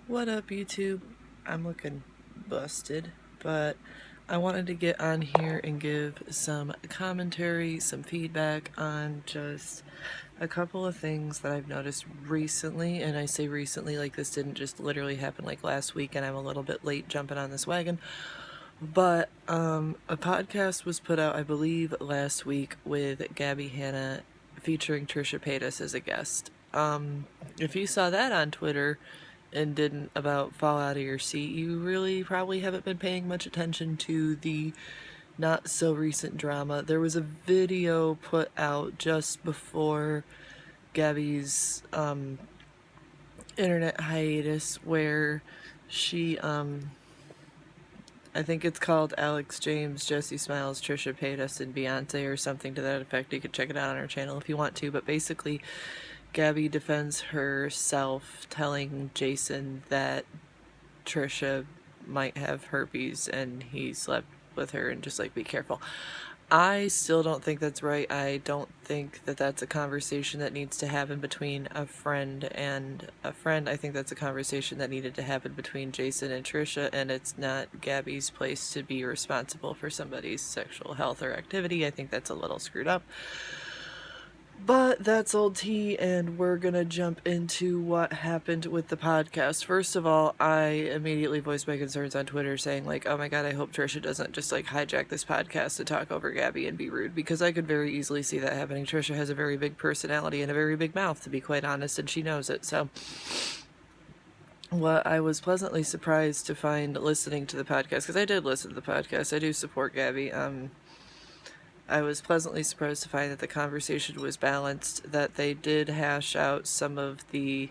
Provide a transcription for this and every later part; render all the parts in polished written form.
What up, YouTube? I'm looking busted, but I wanted to get on here and give some commentary, some feedback on just a couple of things that I've noticed recently. And I say recently, like this didn't just literally happen like last week, and I'm a little bit late jumping on this wagon. But a podcast was put out, I believe, last week with Gabbie, Hanna, featuring Trisha Paytas as a guest. If you saw that on Twitter and didn't about fall out of your seat, you really probably haven't been paying much attention to the not so recent drama. There was a video put out just before Gabbie's internet hiatus where she I think it's called Alex James, Jesse Smiles, Trisha Paytas, and Beyonce or something to that effect. You could check it out on our channel if you want to. But basically, Gabbie defends herself telling Jason that Trisha might have herpes and he slept with her and just like be careful. I still don't think that's right. I don't think that that's a conversation that needs to happen between a friend and a friend. I think that's a conversation that needed to happen between Jason and Trisha, and it's not Gabbie's place to be responsible for somebody's sexual health or activity. I think that's a little screwed up. But that's old tea, and we're gonna jump into what happened with the podcast. First of all, I immediately voiced my concerns on Twitter saying, like, oh my god, I hope Trisha doesn't just, like, hijack this podcast to talk over Gabbie and be rude, because I could very easily see that happening. Trisha has a very big personality and a very big mouth, to be quite honest, and she knows it, so... What I was pleasantly surprised to find listening to the podcast, because I did listen to the podcast, I do support Gabbie, I was pleasantly surprised to find that the conversation was balanced, that they did hash out some of the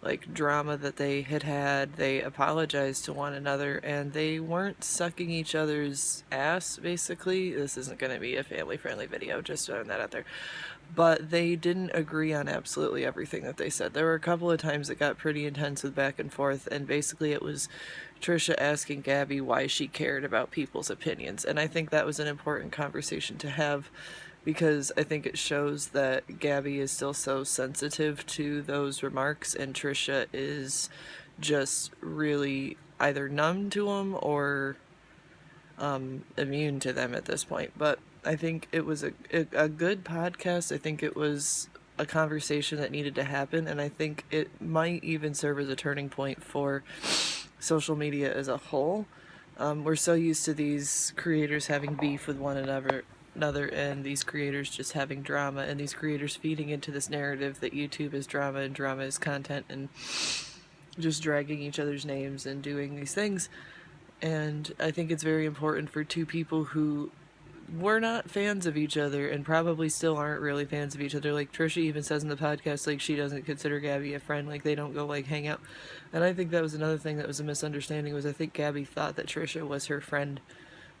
like drama that they had. They apologized to one another and they weren't sucking each other's ass, basically. This isn't going to be a family friendly video, just throwing that out there. But they didn't agree on absolutely everything that they said. There were a couple of times it got pretty intense with back and forth, and basically it was Trisha asking Gabbie why she cared about people's opinions. And I think that was an important conversation to have, because I think it shows that Gabbie is still so sensitive to those remarks, and Trisha is just really either numb to them or immune to them at this point. But I think it was a good podcast. I think it was a conversation that needed to happen, and I think it might even serve as a turning point for social media as a whole. We're so used to these creators having beef with one another, and these creators just having drama, and these creators feeding into this narrative that YouTube is drama and drama is content, and just dragging each other's names and doing these things. And I think it's very important for two people who were not fans of each other and probably still aren't really fans of each other. Like Trisha even says in the podcast, like, she doesn't consider Gabbie a friend, like they don't go like hang out. And I think that was another thing that was a misunderstanding, was I think Gabbie thought that Trisha was her friend,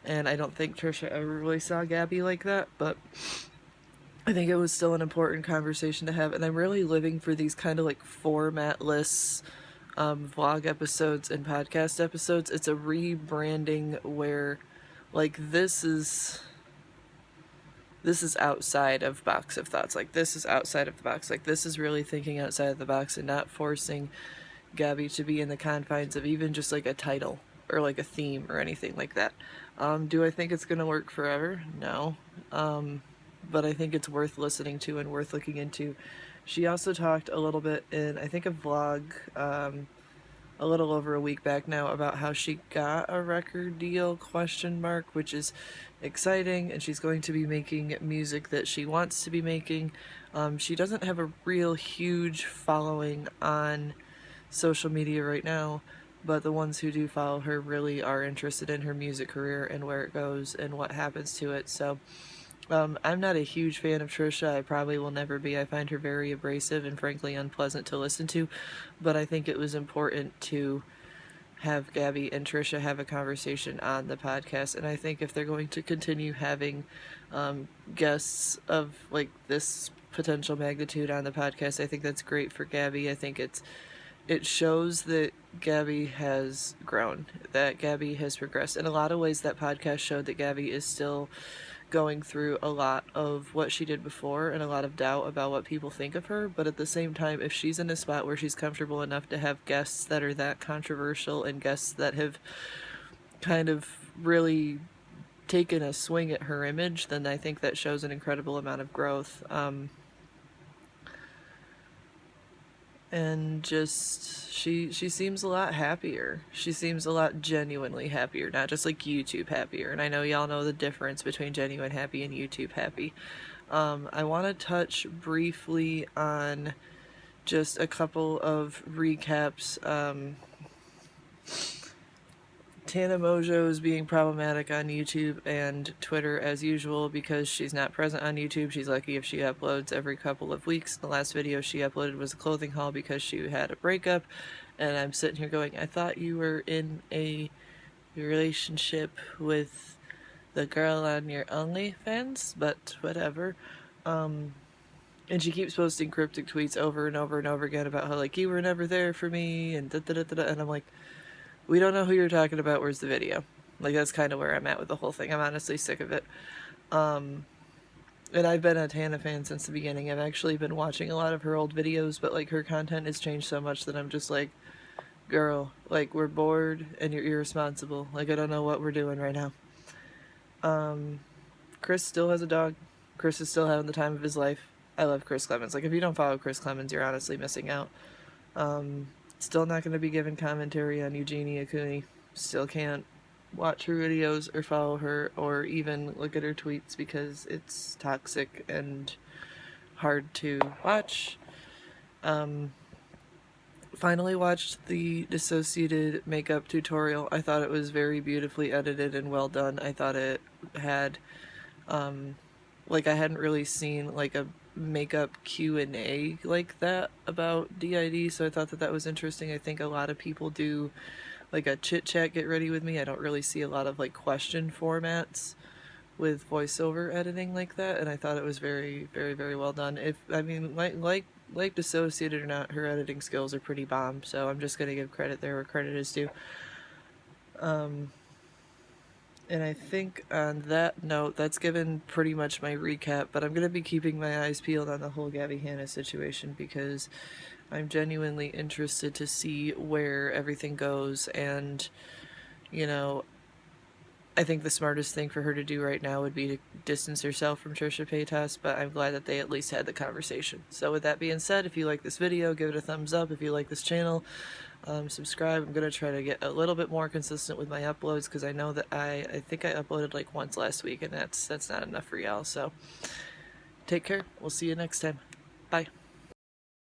and I don't think Trisha ever really saw Gabbie like that. But I think it was still an important conversation to have, and I'm really living for these kind of like formatless vlog episodes and podcast episodes. It's a rebranding where like this is outside of box of thoughts. Like this is outside of the box. Like this is really thinking outside of the box and not forcing Gabbie to be in the confines of even just like a title or like a theme or anything like that. Do I think it's gonna work forever? No. But I think it's worth listening to and worth looking into. She also talked a little bit in, I think, a vlog a little over a week back now about how she got a record deal, which is exciting, and she's going to be making music that she wants to be making. She doesn't have a real huge following on social media right now, but the ones who do follow her really are interested in her music career and where it goes and what happens to it. So I'm not a huge fan of Trisha. I probably will never be. I find her very abrasive and frankly unpleasant to listen to, but I think it was important to have Gabbie and Trisha have a conversation on the podcast, and I think if they're going to continue having guests of like this potential magnitude on the podcast, I think that's great for Gabbie. I think it shows that Gabbie has grown, that Gabbie has progressed. In a lot of ways, that podcast showed that Gabbie is still going through a lot of what she did before and a lot of doubt about what people think of her, but at the same time, if she's in a spot where she's comfortable enough to have guests that are that controversial and guests that have kind of really taken a swing at her image, then I think that shows an incredible amount of growth. And just she seems a lot happier. She seems a lot genuinely happier, not just like YouTube happier. And I know y'all know the difference between genuine happy and YouTube happy. I want to touch briefly on just a couple of recaps. Tana Mojo is being problematic on YouTube and Twitter as usual because she's not present on YouTube. She's lucky if she uploads every couple of weeks. The last video she uploaded was a clothing haul because she had a breakup, and I'm sitting here going, I thought you were in a relationship with the girl on your OnlyFans, but whatever. And she keeps posting cryptic tweets over and over and over again about how, like, you were never there for me, and da-da-da-da-da, and I'm like, we don't know who you're talking about, where's the video? Like, that's kind of where I'm at with the whole thing. I'm honestly sick of it. And I've been a Hanna fan since the beginning. I've actually been watching a lot of her old videos, but, like, her content has changed so much that I'm just like, girl, like, we're bored and you're irresponsible. Like, I don't know what we're doing right now. Chris still has a dog. Chris is still having the time of his life. I love Chris Clemens. Like, if you don't follow Chris Clemens, you're honestly missing out. Still not going to be giving commentary on Eugenia Cooney. Still can't watch her videos or follow her or even look at her tweets because it's toxic and hard to watch. Finally watched the dissociated makeup tutorial. I thought it was very beautifully edited and well done. I thought it had, like, I hadn't really seen, like, a makeup Q&A like that about DID, so I thought that that was interesting. I think a lot of people do like a chit chat get ready with me. I don't really see a lot of like question formats with voiceover editing like that, and I thought it was very, very, very well done. If I mean, like dissociated or not, her editing skills are pretty bomb, so I'm just gonna give credit there where credit is due. And I think on that note, that's given pretty much my recap, but I'm going to be keeping my eyes peeled on the whole Gabbie Hanna situation because I'm genuinely interested to see where everything goes. And, you know, I think the smartest thing for her to do right now would be to distance herself from Trisha Paytas, but I'm glad that they at least had the conversation. So with that being said, if you like this video, give it a thumbs up. If you like this channel, subscribe. I'm going to try to get a little bit more consistent with my uploads because I know that I think I uploaded like once last week, and that's not enough for y'all. So take care. We'll see you next time. Bye.